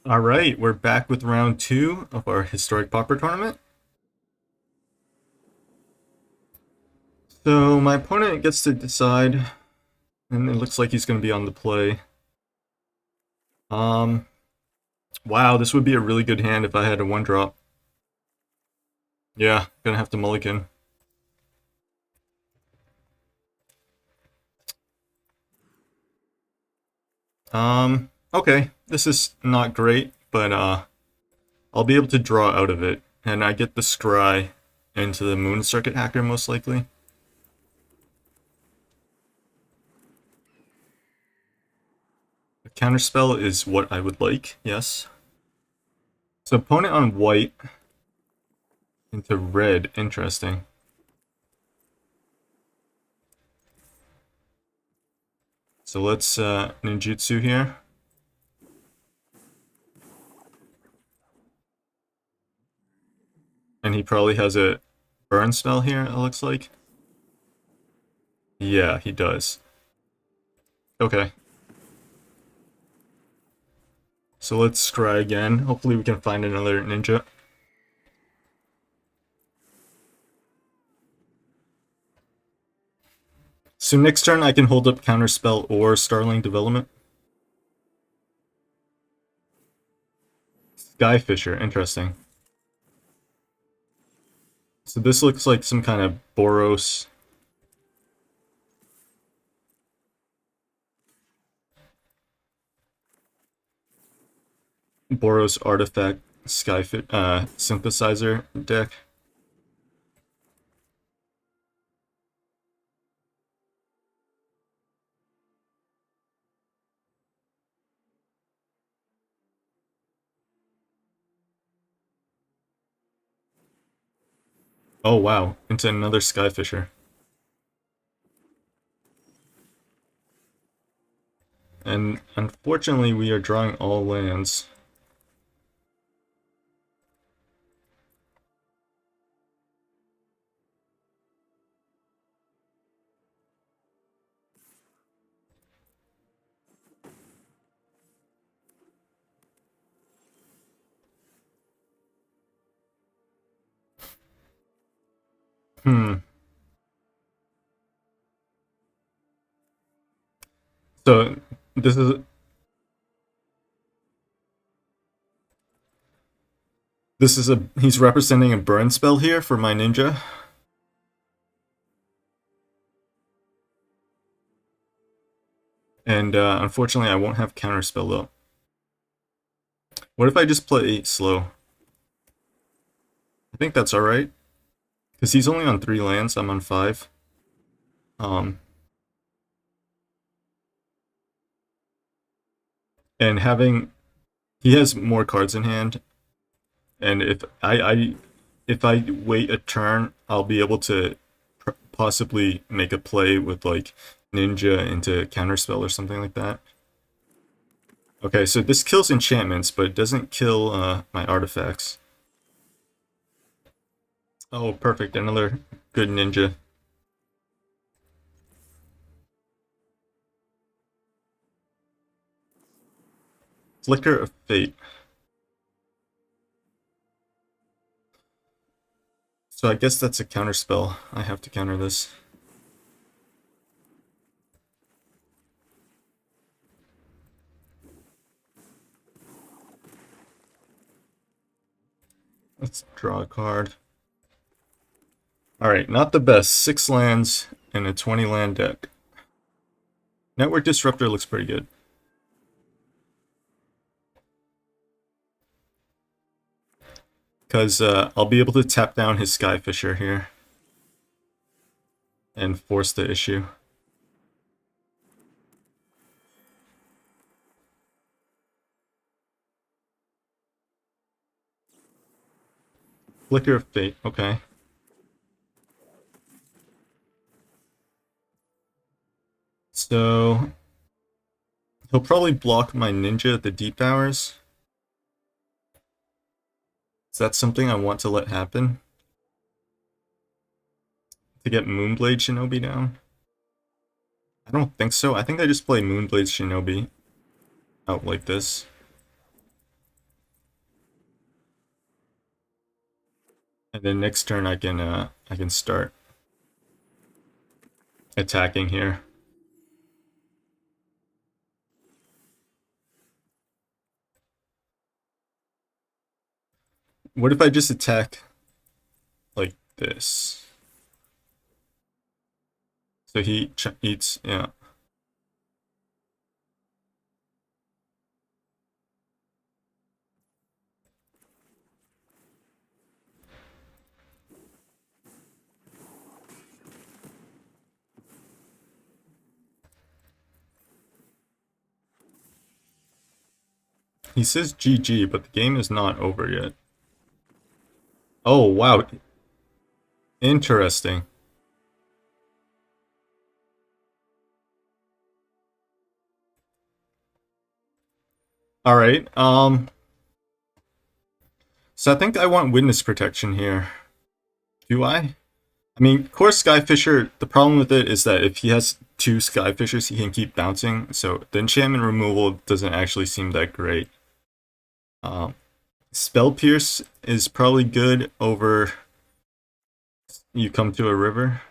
All right, we're back with round two of our historic Pauper tournament. So my opponent gets to decide, and it looks like he's going to be on the play. Um, wow, this would be a really good hand if I had a one drop. Yeah, gonna have to mulligan. Okay, this is not great, but I'll be able to draw out of it, and I get the scry into the Moon Circuit Hacker most likely. A counterspell is what I would like, yes. So opponent on white into red, interesting. So let's ninjutsu here. And he probably has a burn spell here, it looks like. Yeah, he does. Okay. So let's scry again. Hopefully we can find another ninja. So next turn I can hold up Counterspell or Starling Development. Skyfisher, interesting. So this looks like some kind of Boros. Boros artifact synthesizer deck. Oh wow, into another Skyfisher. And unfortunately we are drawing all lands. Hmm. So this is he's representing a burn spell here for my ninja. And unfortunately I won't have counterspell though. What if I just play slow? I think that's alright. Because he's only on 3 lands, I'm on 5. Um, and having he has more cards in hand, and if I wait a turn, I'll be able to possibly make a play with like ninja into counterspell or something like that. Okay, so this kills enchantments, but it doesn't kill my artifacts. Oh, perfect! Another good ninja. Flicker of Fate. So I guess that's a counterspell. I have to counter this. Let's draw a card. Alright, not the best. 6 lands and a 20 land deck. Network Disruptor looks pretty good. Because I'll be able to tap down his Skyfisher here. And force the issue. Flicker of Fate, okay. So he'll probably block my ninja at the deep hours. Is that something I want to let happen? To get Moonblade Shinobi down? I don't think so. I think I just play Moonblade Shinobi out like this. And then next turn I can start attacking here. What if I just attack like this? So he eats, yeah. He says GG, but the game is not over yet. Oh, wow. Interesting. All right. So I think I want witness protection here. Do I? I mean, core Skyfisher, the problem with it is that if he has two Skyfishers, he can keep bouncing. So the enchantment removal doesn't actually seem that great. Spell Pierce is probably good over you come to a river.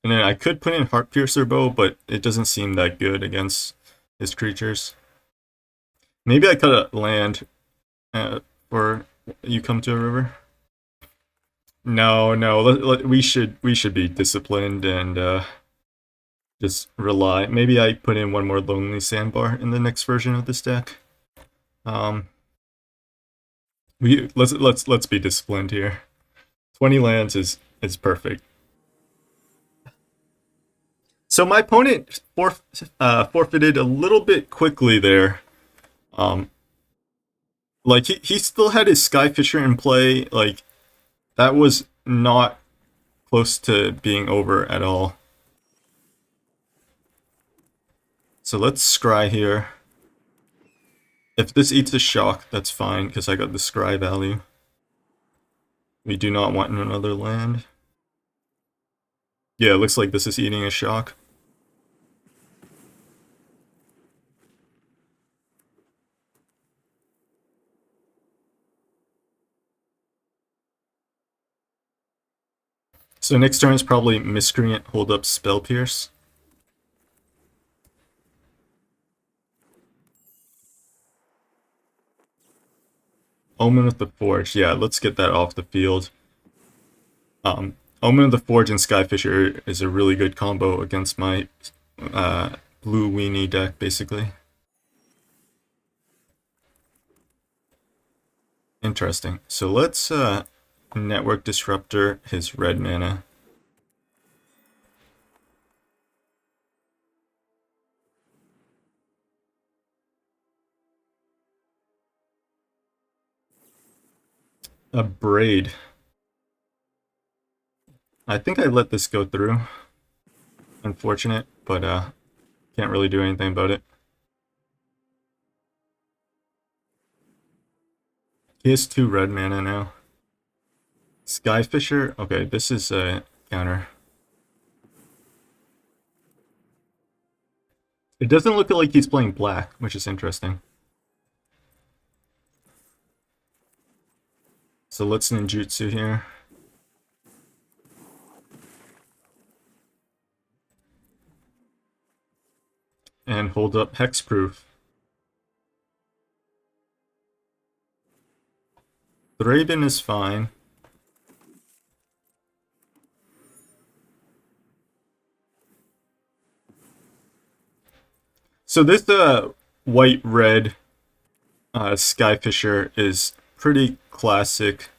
And then I could put in Heart Piercer Bow, but it doesn't seem that good against his creatures. Maybe I cut a land for you come to a river. No, no, we should be disciplined and just rely. Maybe I put in one more Lonely Sandbar in the next version of this deck. Let's be disciplined here. 20 lands is perfect. So my opponent forfeited a little bit quickly there. Like he still had his Skyfisher in play. Like that was not close to being over at all. So let's scry here. If this eats a shock, that's fine, because I got the scry value. We do not want another land. Yeah, it looks like this is eating a shock. So next turn is probably Miscreant, Hold Up, Spell Pierce. Omen of the Forge. Yeah, let's get that off the field. Omen of the Forge and Skyfisher is a really good combo against my blue weenie deck, basically. Interesting. So let's Network Disruptor his red mana. A Braid. I think I let this go through. Unfortunate, but can't really do anything about it. He has 2 red mana now. Skyfisher? Okay, this is a counter. It doesn't look like he's playing black, which is interesting. So let's ninjutsu here. And hold up hexproof. Thraben is fine. So this white-red Skyfisher is pretty classic.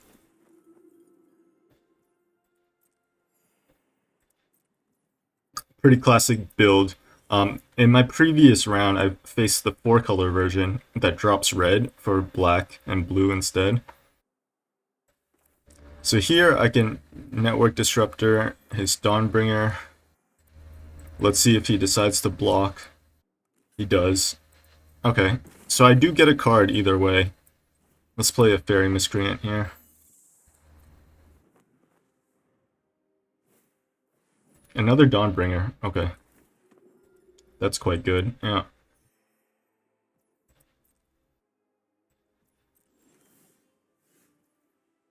Pretty classic build. In my previous round, I faced the 4-color version that drops red for black and blue instead. So here I can Network Disruptor his Dawnbringer. Let's see if he decides to block. He does. Okay, so I do get a card either way. Let's play a Fairy Miscreant here. Another Dawnbringer. Okay. That's quite good. Yeah.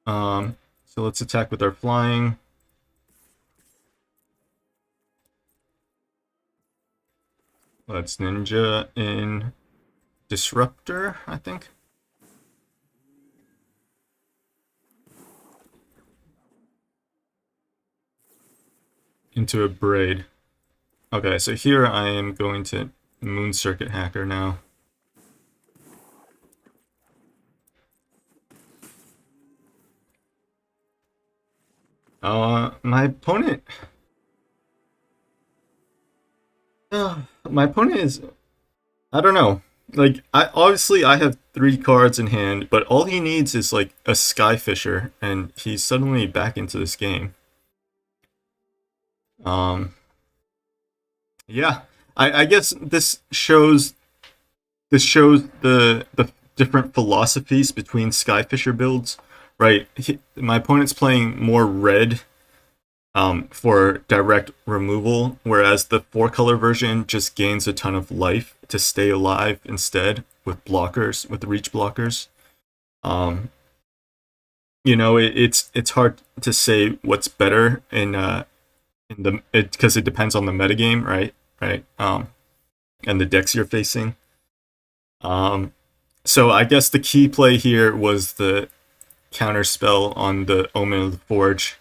So let's attack with our flying. Let's ninja in Disruptor, I think. Into a braid. Okay, so here I am going to Moon Circuit Hacker now. My opponent. My opponent is. I don't know. Like, I have 3 cards in hand, but all he needs is like a Skyfisher, and he's suddenly back into this game. Um, yeah, I guess this shows the different philosophies between Skyfisher builds, right? My opponent's playing more red for direct removal, whereas the 4-color version just gains a ton of life to stay alive instead with blockers, with reach blockers. Um, it's hard to say what's better in the because it depends on the metagame, right? Right. And the decks you're facing. Um, so I guess the key play here was the counterspell on the Omen of the Forge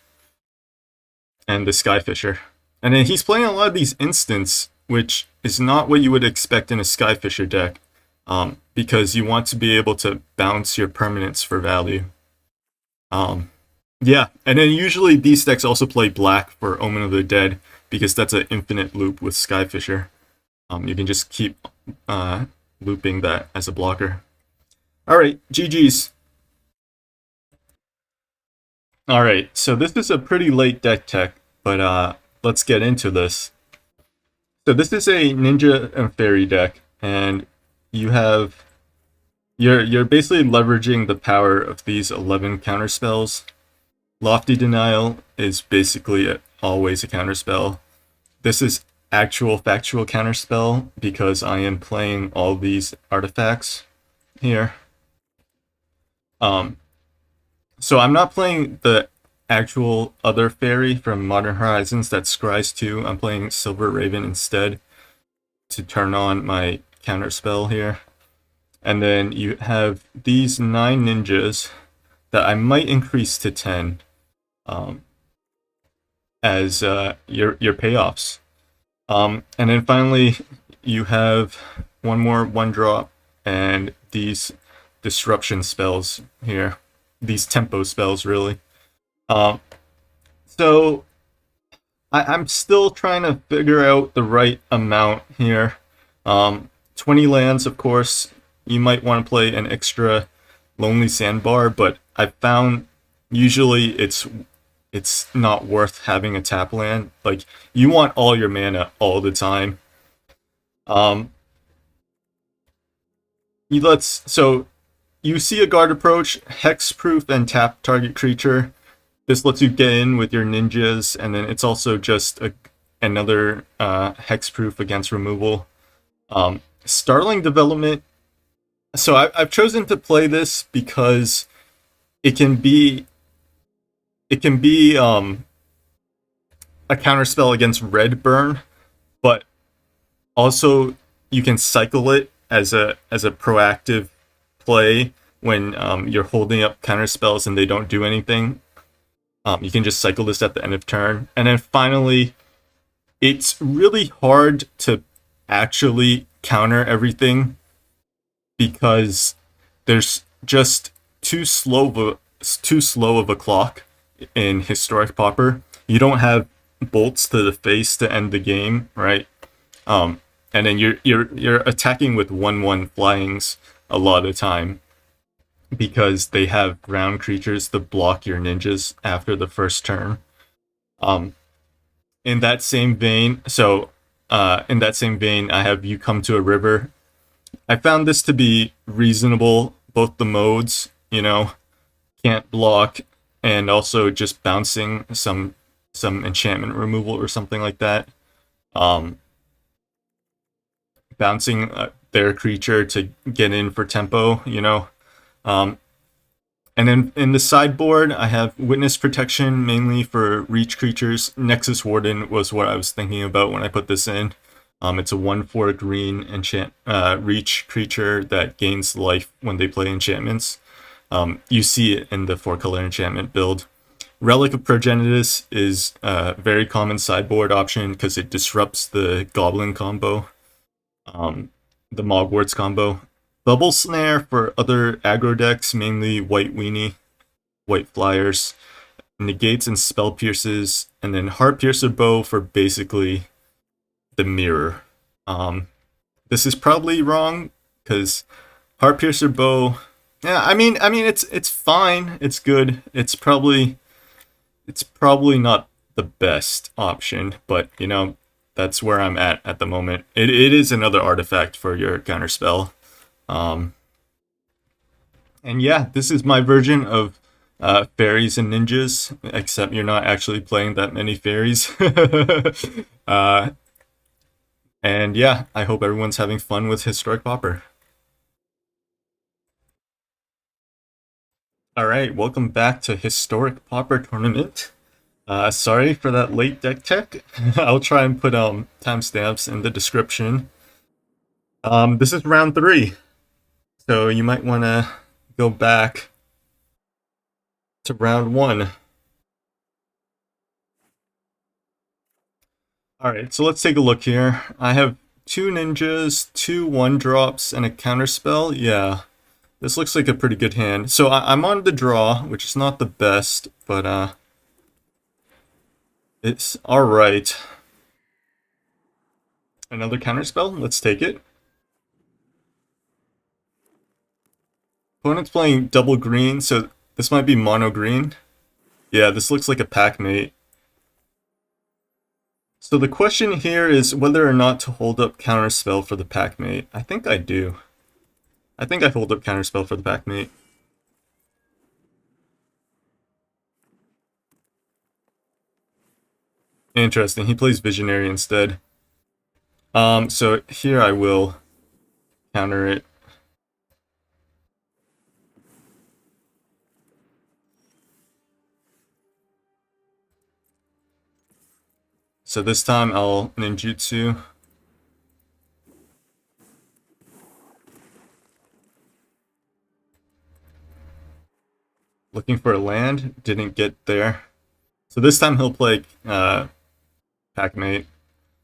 and the Skyfisher. And then he's playing a lot of these instants, which is not what you would expect in a Skyfisher deck, because you want to be able to bounce your permanents for value. Yeah, and then usually these decks also play black for Omen of the Dead, because that's an infinite loop with Skyfisher. You can just keep looping that as a blocker. All right, GG's. All right, so this is a pretty late deck tech, but let's get into this. So this is a Ninja and Fairy deck, and you're basically leveraging the power of these 11 counterspells. Lofty Denial is basically always a counterspell. This is actual factual counterspell because I am playing all these artifacts here. Um, so I'm not playing the actual other fairy from Modern Horizons that's Scry's 2. I'm playing Silver Raven instead to turn on my counterspell here. And then you have these 9 ninjas that I might increase to 10 as your payoffs. And then finally, you have one more 1-drop and these disruption spells here. These tempo spells, really. So I'm still trying to figure out the right amount here. 20 lands, of course. You might want to play an extra Lonely Sandbar, but I found usually it's not worth having a tap land. Like, you want all your mana all the time. So you see a guard approach, hexproof and tap target creature. This lets you get in with your ninjas, and then it's also just another hexproof against removal. Startling Development. So I've chosen to play this because it can be a counterspell against red burn, but also you can cycle it as a proactive play when you're holding up counterspells and they don't do anything. You can just cycle this at the end of turn. And then finally, it's really hard to actually counter everything because there's just too slow of a clock in Historic Pauper. You don't have bolts to the face to end the game, right? And then you're attacking with 1/1 flyings a lot of time because they have ground creatures to block your ninjas after the first turn. Um, in that same vein, I have You Come to a River. I found this to be reasonable, both the modes, can't block, and also just bouncing some enchantment removal or something like that. Bouncing their creature to get in for tempo, Um, And then in the sideboard, I have Witness Protection, mainly for Reach creatures. Nexus Warden was what I was thinking about when I put this in. It's a 1/4 green Reach creature that gains life when they play enchantments. You see it in the 4-color enchantment build. Relic of Progenitus is a very common sideboard option because it disrupts the Goblin combo, the Mogwarts combo. Bubble Snare for other aggro decks, mainly White Weenie, White Flyers, negates and spell pierces, and then Heart Piercer Bow for basically the mirror. This is probably wrong because Heart Piercer Bow. Yeah, I mean, it's fine. It's good. It's probably not the best option, but you know that's where I'm at the moment. It is another artifact for your counterspell. Um, and yeah, this is my version of fairies and ninjas, except you're not actually playing that many fairies. uh, and yeah, I hope everyone's having fun with Historic Pauper. All right, welcome back to Historic Pauper Tournament. Sorry for that late deck tech. I'll try and put timestamps in the description. This is round 3, so you might want to go back to round 1. All right, so let's take a look here. I have 2 ninjas, 2 1-drops, and a counterspell. Yeah, this looks like a pretty good hand. So I'm on the draw, which is not the best, but it's all right. Another counterspell. Let's take it. Opponent's playing double green, so this might be mono green. Yeah, this looks like a pack mate. So the question here is whether or not to hold up Counterspell for the pack mate. I think I do. I think I hold up Counterspell for the pack mate. Interesting. He plays Visionary instead. So here I will counter it. So this time I'll ninjutsu. Looking for a land, didn't get there. So this time he'll play pack mate.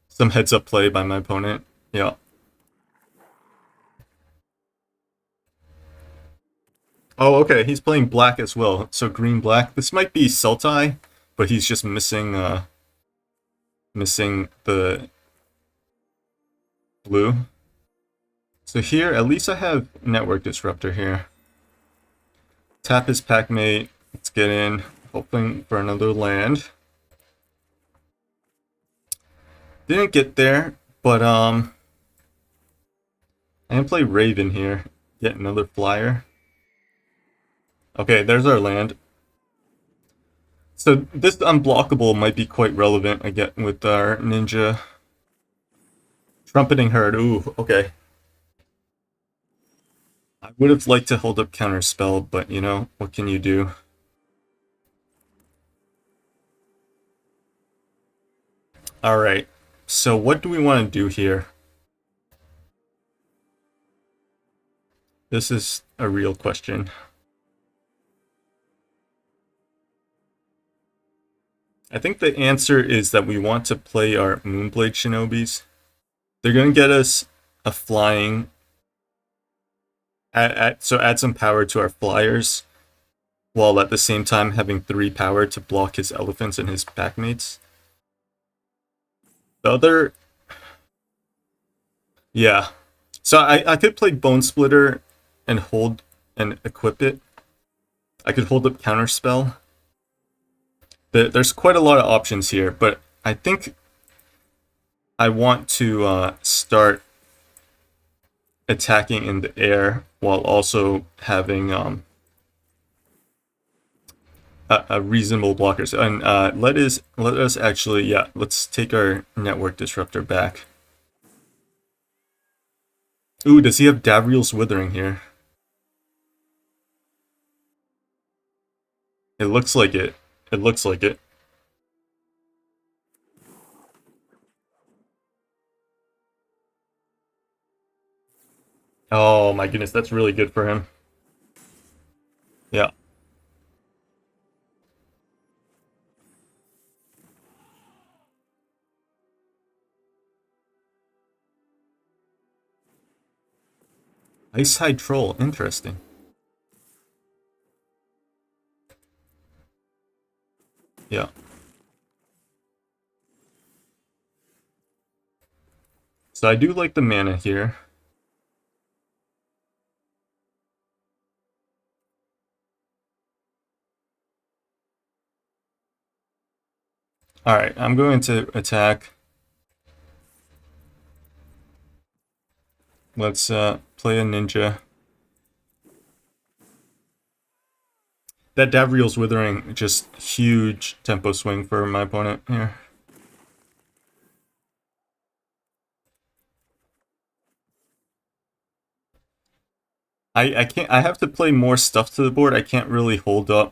Some heads up play by my opponent. Yeah. Oh, okay. He's playing black as well. So green black. This might be Sultai, but he's just missing the blue. So here, at least I have Network Disruptor here. Tap his pack mate. Let's get in, hoping for another land. Didn't get there, but I can play Raven here. Get another flyer. Okay, there's our land. So this unblockable might be quite relevant again with our ninja. Trumpeting Herd. Ooh, okay. I would have liked to hold up Counterspell, but you know, what can you do? Alright, so what do we want to do here? This is a real question. I think the answer is that we want to play our Moonblade Shinobis. They're going to get us a flying, so add some power to our flyers, while at the same time having 3 power to block his elephants and his packmates. The other, yeah. So I could play Bone Splitter and hold and equip it. I could hold up Counterspell. There's quite a lot of options here, but I think I want to start attacking in the air while also having a reasonable blocker. So, and let us actually, yeah, let's take our Network Disruptor back. Ooh, does he have Davriel's Withering here? It looks like it. It looks like it. Oh my goodness, that's really good for him. Yeah. Ice High Troll, interesting. Yeah. So I do like the mana here. Alright, I'm going to attack. Let's play a ninja. That Davriel's Withering, just huge tempo swing for my opponent here. I can't. I have to play more stuff to the board. I can't really uh,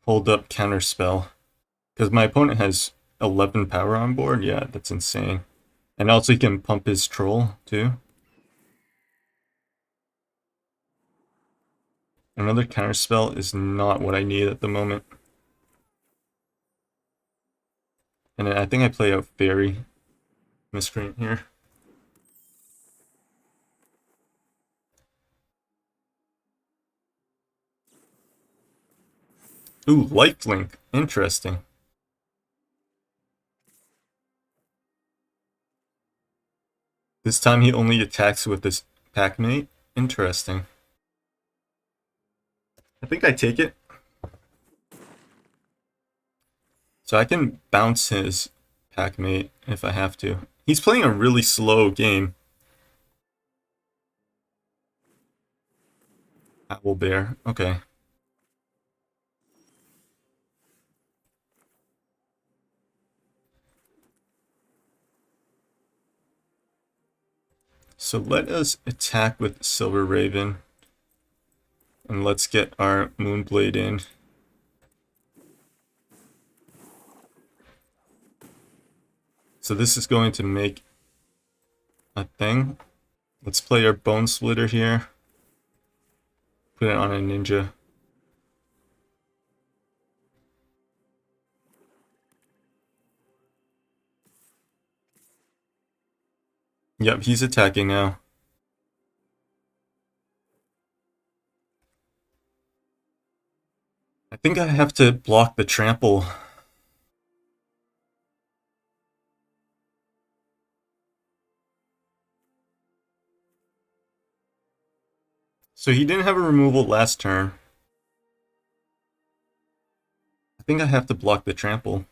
hold up Counterspell because my opponent has 11 power on board. Yeah, that's insane. And also he can pump his troll too. Another Counterspell is not what I need at the moment. And I think I play a Fairy Miscreant here. Ooh, Lifelink. Interesting. This time he only attacks with his packmate. Interesting. I think I take it. So I can bounce his packmate if I have to. He's playing a really slow game. Owlbear. Okay. So let us attack with Silver Raven. And let's get our Moonblade in. So this is going to make a thing. Let's play our Bone Splitter here. Put it on a ninja. Yep, he's attacking now. I think I have to block the trample. So he didn't have a removal last turn. I think I have to block the trample.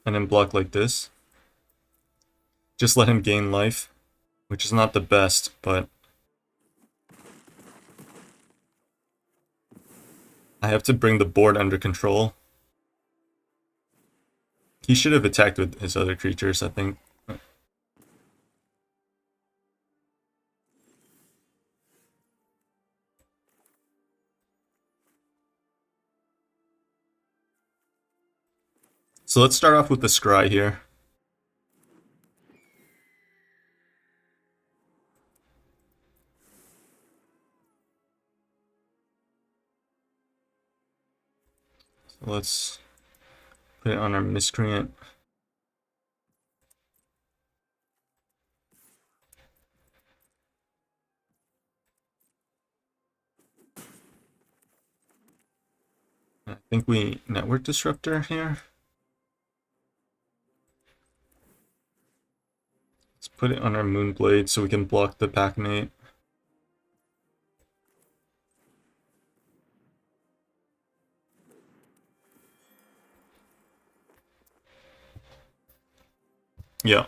And then block like this. Just let him gain life. Which is not the best, but I have to bring the board under control. He should have attacked with his other creatures, I think. So let's start off with the Scry here. So let's put it on our Miscreant. I think we Network Disruptor here. Let's put it on our Moonblade so we can block the Packmate. Yeah.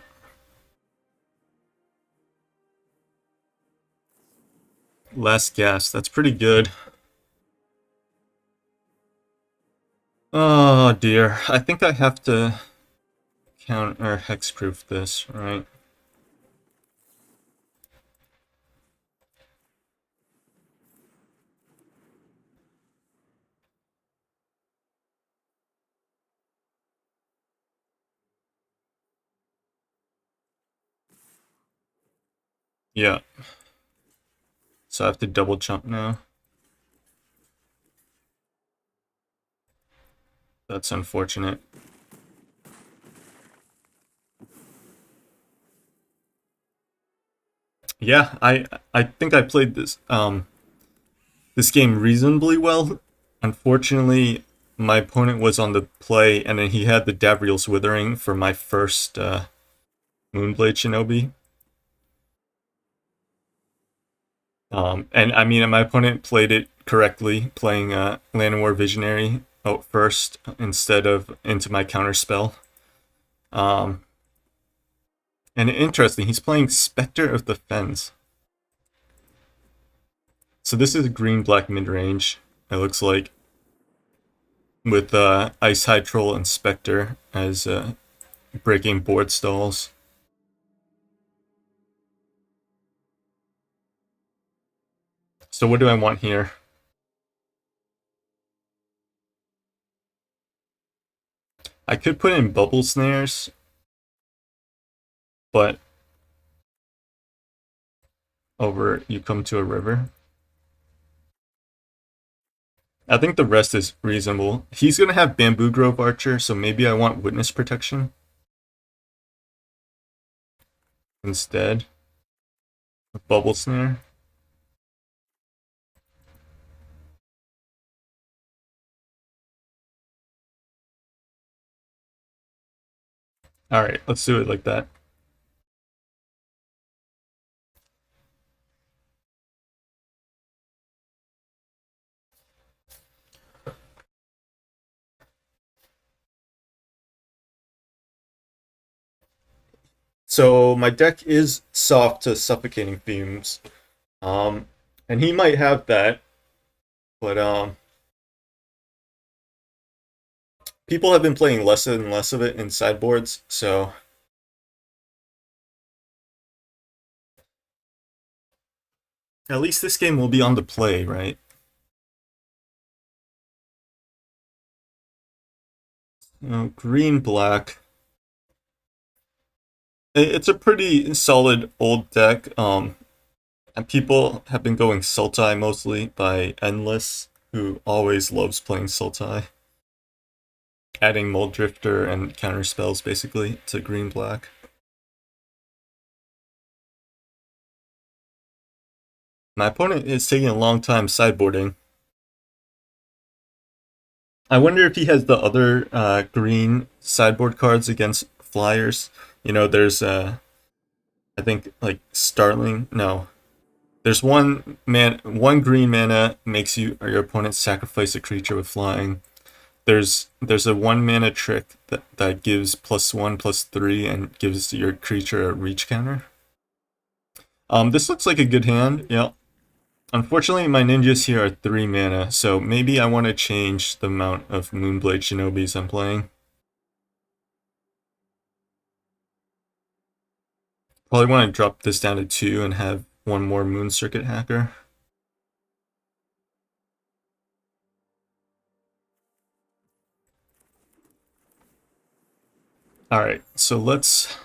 Last gas. That's pretty good. Oh dear. I think I have to count or hexproof this, right? Yeah. So I have to double jump now. That's unfortunate. Yeah, I think I played this game reasonably well. Unfortunately, my opponent was on the play, and then he had the Davriel's Withering for my first Moonblade Shinobi. And I mean, my opponent played it correctly, playing Land and War Visionary out first instead of into my Counterspell. Um, and interesting, he's playing Spectre of the Fens. So this is green black mid range. It looks like with Ice High Troll and Spectre as breaking board stalls. So what do I want here? I could put in bubble snares, but over you come to a river. I think the rest is reasonable. He's gonna have Bamboo Grove Archer, so maybe I want Witness Protection instead of Bubble Snare. Alright, let's do it like that. So my deck is soft to Suffocating Fumes. Um, and he might have that, but people have been playing less and less of it in sideboards, so at least this game will be on the play, right? Green black. It's a pretty solid old deck. And people have been going Sultai mostly by Endless, who always loves playing Sultai. Adding Mold Drifter and counter spells basically to green black. My opponent is taking a long time sideboarding. I wonder if he has the other green sideboard cards against flyers. You know, there's I think like Starling. No, there's one green mana makes you or your opponent sacrifice a creature with flying. There's a one mana trick that gives +1/+3 and gives your creature a reach counter. This looks like a good hand. Yeah. Unfortunately, my ninjas here are 3 mana, so maybe I want to change the amount of Moonblade Shinobis I'm playing. Probably want to drop this down to 2 and have one more Moon Circuit Hacker. Alright, so let's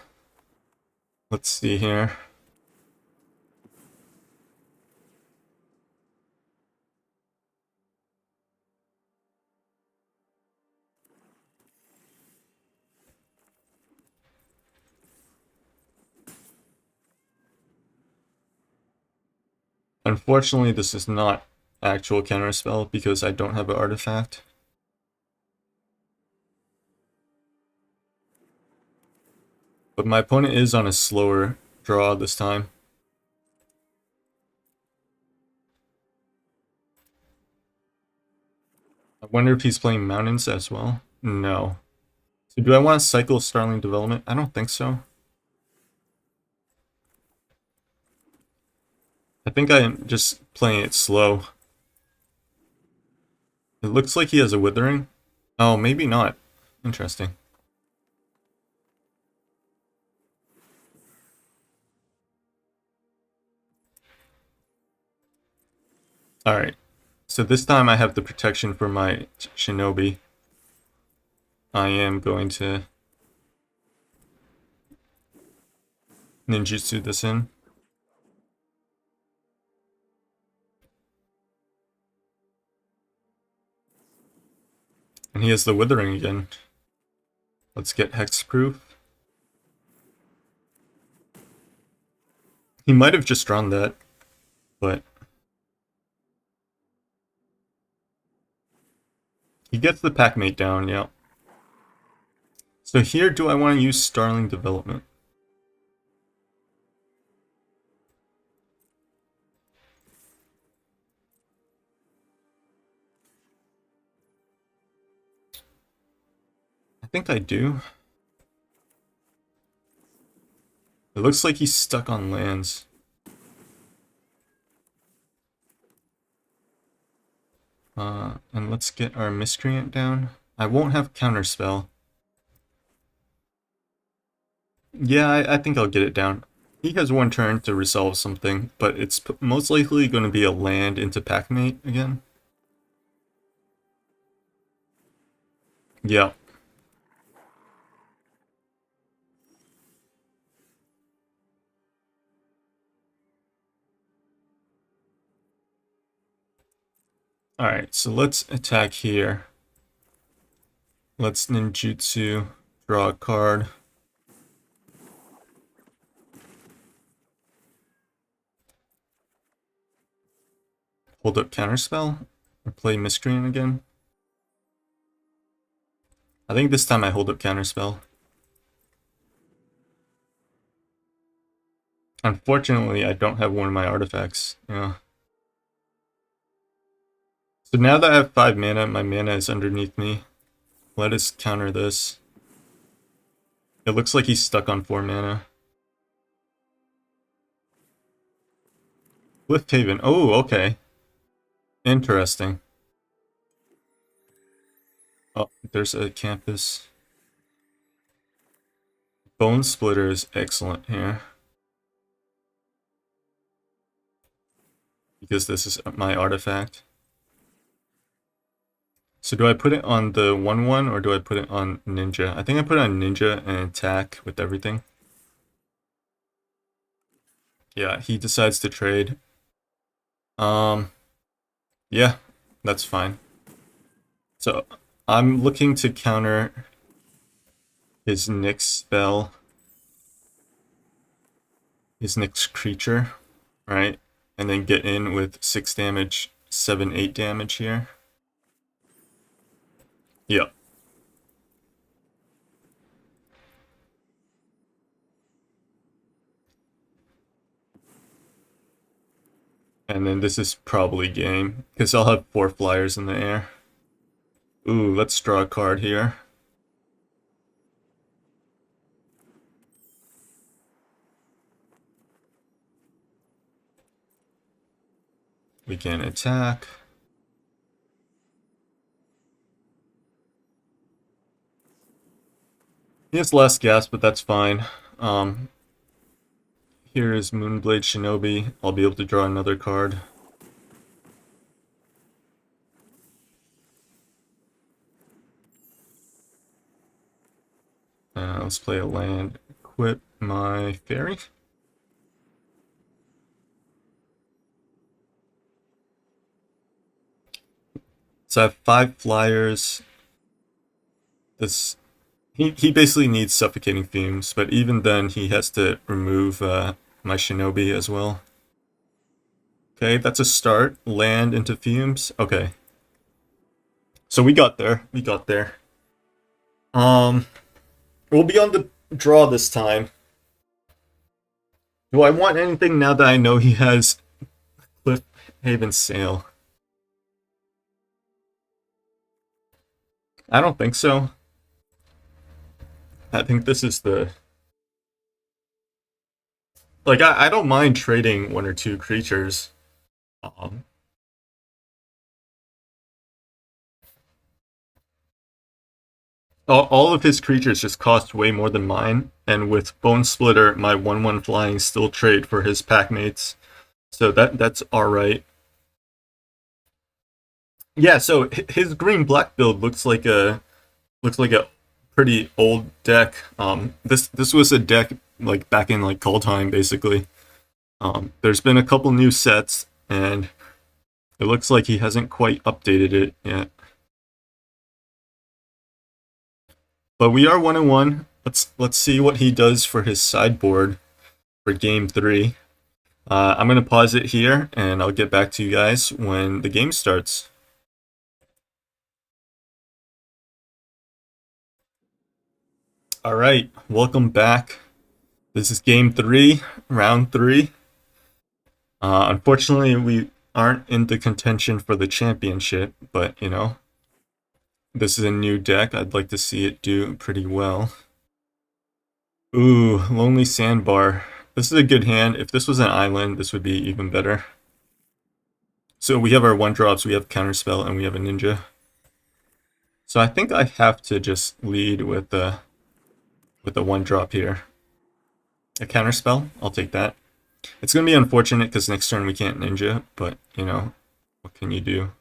see here. Unfortunately, this is not actual counterspell because I don't have an artifact. But my opponent is on a slower draw this time. I wonder if he's playing mountains as well. No. So do I want to cycle Starling Development? I don't think so. I think I am just playing it slow. It looks like he has a Withering. Oh, maybe not. Interesting. Alright. So this time I have the protection for my Shinobi. I am going to ninjutsu this in. And he has the Withering again. Let's get Hexproof. He might have just drawn that, but he gets the Packmate down, yeah. So here, do I want to use Starling Development? I think I do. It looks like he's stuck on lands. And let's get our Miscreant down. I won't have Counterspell. Yeah, I think I'll get it down. He has one turn to resolve something, but it's most likely going to be a land into Packmate again. Yeah. Alright, so let's attack here. Let's ninjutsu, draw a card. Hold up Counterspell, or play Miscreant again. I think this time I hold up Counterspell. Unfortunately, I don't have one of my artifacts. Yeah. So now that I have 5 mana, my mana is underneath me. Let us counter this. It looks like he's stuck on 4 mana. Cliffhaven. Oh, okay. Interesting. Oh, there's a campus. Bone Splitter is excellent here. Because this is my artifact. So do I put it on the 1/1 or do I put it on Ninja? I think I put it on Ninja and attack with everything. Yeah, he decides to trade. Yeah, that's fine. So I'm looking to counter his Nyx spell, his Nyx creature, right? And then get in with 6 damage, 7, 8 damage here. Yep. And then this is probably game, because I'll have 4 flyers in the air. Ooh, let's draw a card here. We can attack. He has less gas, but that's fine. Here is Moonblade Shinobi. I'll be able to draw another card. Let's play a land. Equip my fairy. So I have 5 flyers. This he basically needs Suffocating Fumes, but even then he has to remove my Shinobi as well. Okay, that's a start. Land into Fumes. Okay. So we got there. We got there. We'll be on the draw this time. Do I want anything now that I know he has Cliffhaven Sail? I don't think so. I think this is the... Like, I don't mind trading 1 or 2 creatures. All of his creatures just cost way more than mine, and with Bone Splitter, my 1/1 flying still trade for his packmates. So that's alright. Yeah, so his green-black build looks like a pretty old deck. This was a deck like back in like Kaldheim, basically. There's been a couple new sets, and it looks like he hasn't quite updated it yet. But we are 1-1. Let's see what he does for his sideboard for game 3. I'm gonna pause it here, and I'll get back to you guys when the game starts. All right, welcome back. This is game 3, round 3. Unfortunately, we aren't in the contention for the championship, but you know, this is a new deck. I'd like to see it do pretty well. Ooh, Lonely Sandbar. This is a good hand. If this was an island, this would be even better. So we have our 1-drops, we have Counterspell, and we have a Ninja. So I think I have to just lead with the 1-drop here. A Counterspell, I'll take that. It's going to be unfortunate because next turn we can't Ninja, but, you know, what can you do?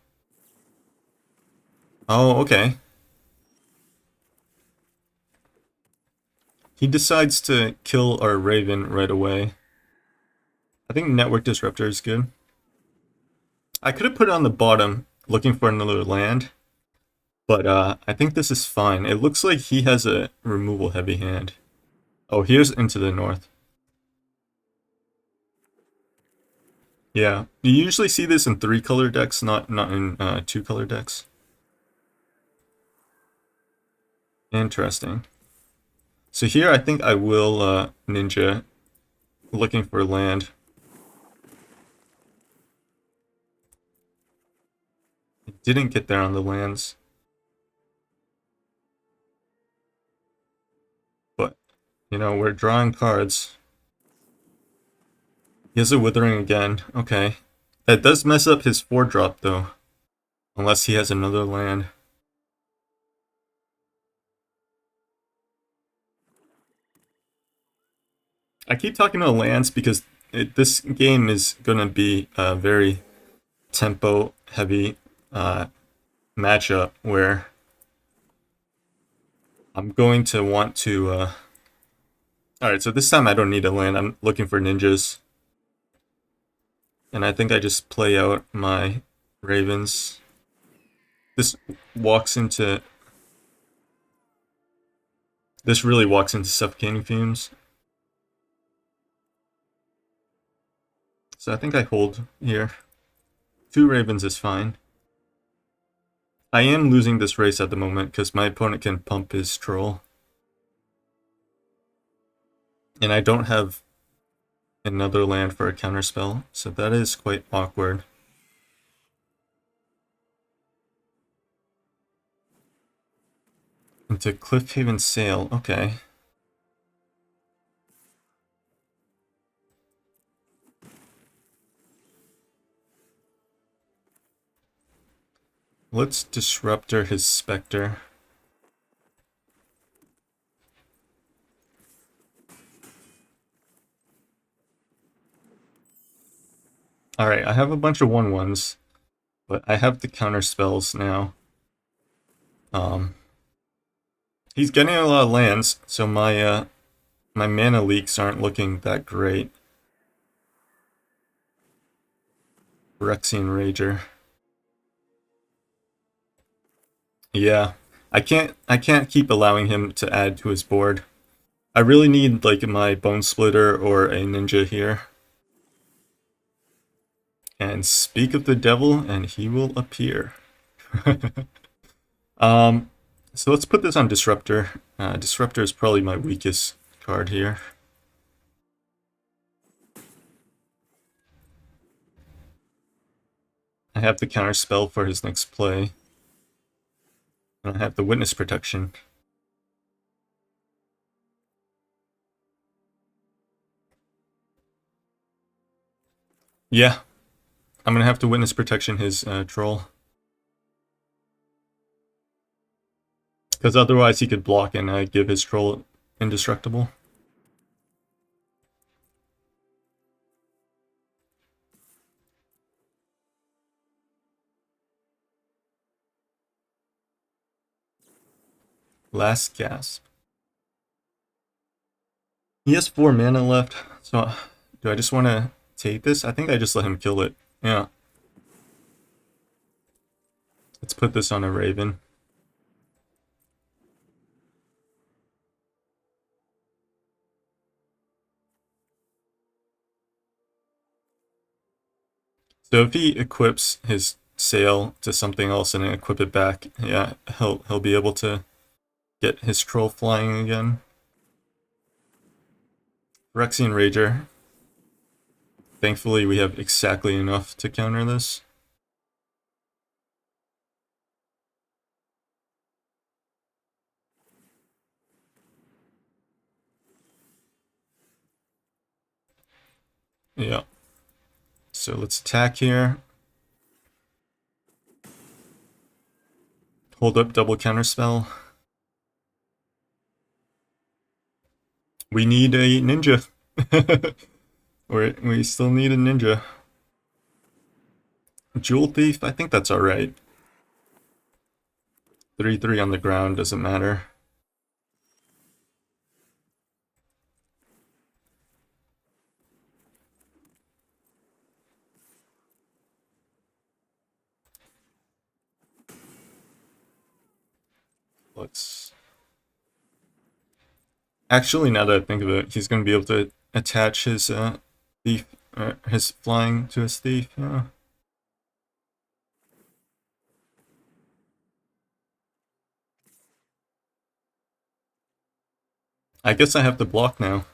Oh, okay. He decides to kill our Raven right away. I think Network Disruptor is good. I could have put it on the bottom, looking for another land, but I think this is fine. It looks like he has a removal heavy hand. Oh, here's Into the North. Yeah, you usually see this in 3-color decks, not in 2-color decks. Interesting. So here I think I will Ninja, looking for land. It didn't get there on the lands. But, you know, we're drawing cards. He has a Withering again. Okay. That does mess up his 4-drop, though. Unless he has another land. I keep talking about lands because this game is going to be a very tempo-heavy matchup where I'm going to want to... Alright, so this time I don't need a land. I'm looking for ninjas. And I think I just play out my ravens. This walks into... This really walks into Suffocating Fumes. So I think I hold here. 2 ravens is fine. I am losing this race at the moment because my opponent can pump his troll. And I don't have another land for a counterspell, so that is quite awkward. Into Cliffhaven Sail, okay. Let's Disruptor his Spectre. Alright, I have a bunch of 1/1s, but I have the counter spells now. He's getting a lot of lands, so my my mana leaks aren't looking that great. Rexian Rager. Yeah, I can't keep allowing him to add to his board. I really need like my Bone Splitter or a Ninja here. And speak of the devil, and he will appear. So let's put this on Disruptor. Disruptor is probably my weakest card here. I have the counter spell for his next play. And I have the Witness Protection. Yeah, I'm gonna have to Witness Protection his troll. Because otherwise he could block and give his troll indestructible. Last Gasp. He has 4 mana left, so do I just want to take this? I think I just let him kill it. Yeah. Let's put this on a Raven. So if he equips his sail to something else and then equip it back, yeah, he'll be able to get his troll flying again. Phyrexian Rager. Thankfully, we have exactly enough to counter this. Yeah. So let's attack here. Hold up double counterspell. We need a ninja. We still need a ninja. Jewel Thief? I think that's alright. 3/3 on the ground, doesn't matter. Let's... Actually, now that I think of it, he's going to be able to attach his thief, his flying to his thief. Yeah. I guess I have to block now.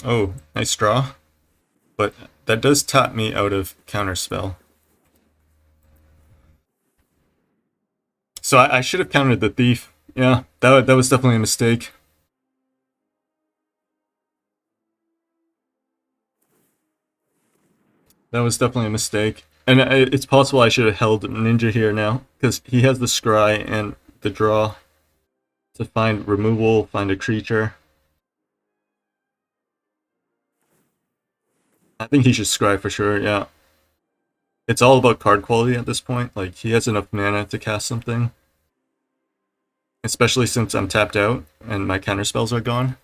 Oh, nice draw. But that does tap me out of Counterspell. So I should have countered the thief. Yeah, that was definitely a mistake. That was definitely a mistake. And it's possible I should have held Ninja here now, because he has the scry and the draw to find removal, find a creature. I think he should scry for sure, yeah. It's all about card quality at this point. Like, he has enough mana to cast something. Especially since I'm tapped out and my counter spells are gone.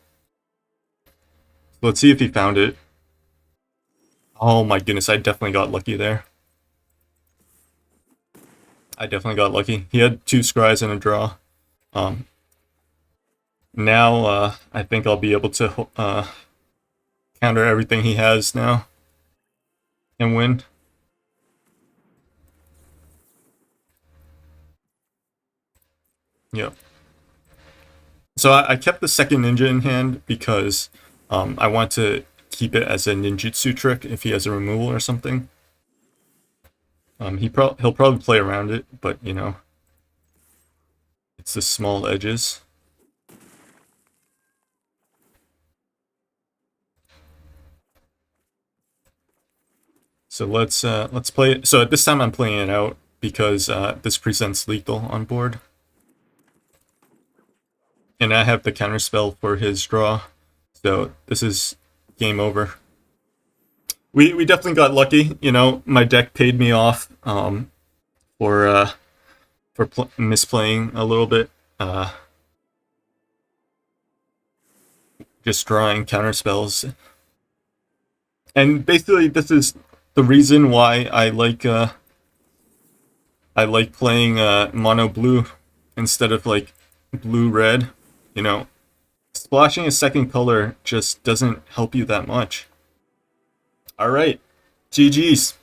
So let's see if he found it. Oh my goodness, I definitely got lucky there. I definitely got lucky. He had 2 scries and a draw. Now I think I'll be able to counter everything he has now and win. Yep. So I kept the second ninja in hand because I want to keep it as a ninjutsu trick if he has a removal or something. He'll probably play around it, but you know, it's the small edges. So let's play it. So at this time I'm playing it out because this presents lethal on board. And I have the counterspell for his draw. So this is game over. We definitely got lucky, you know, my deck paid me off for misplaying a little bit. Just drawing counterspells. And basically this is the reason why I like playing mono blue instead of like blue red. You know, splashing a second color just doesn't help you that much. All right, GG's.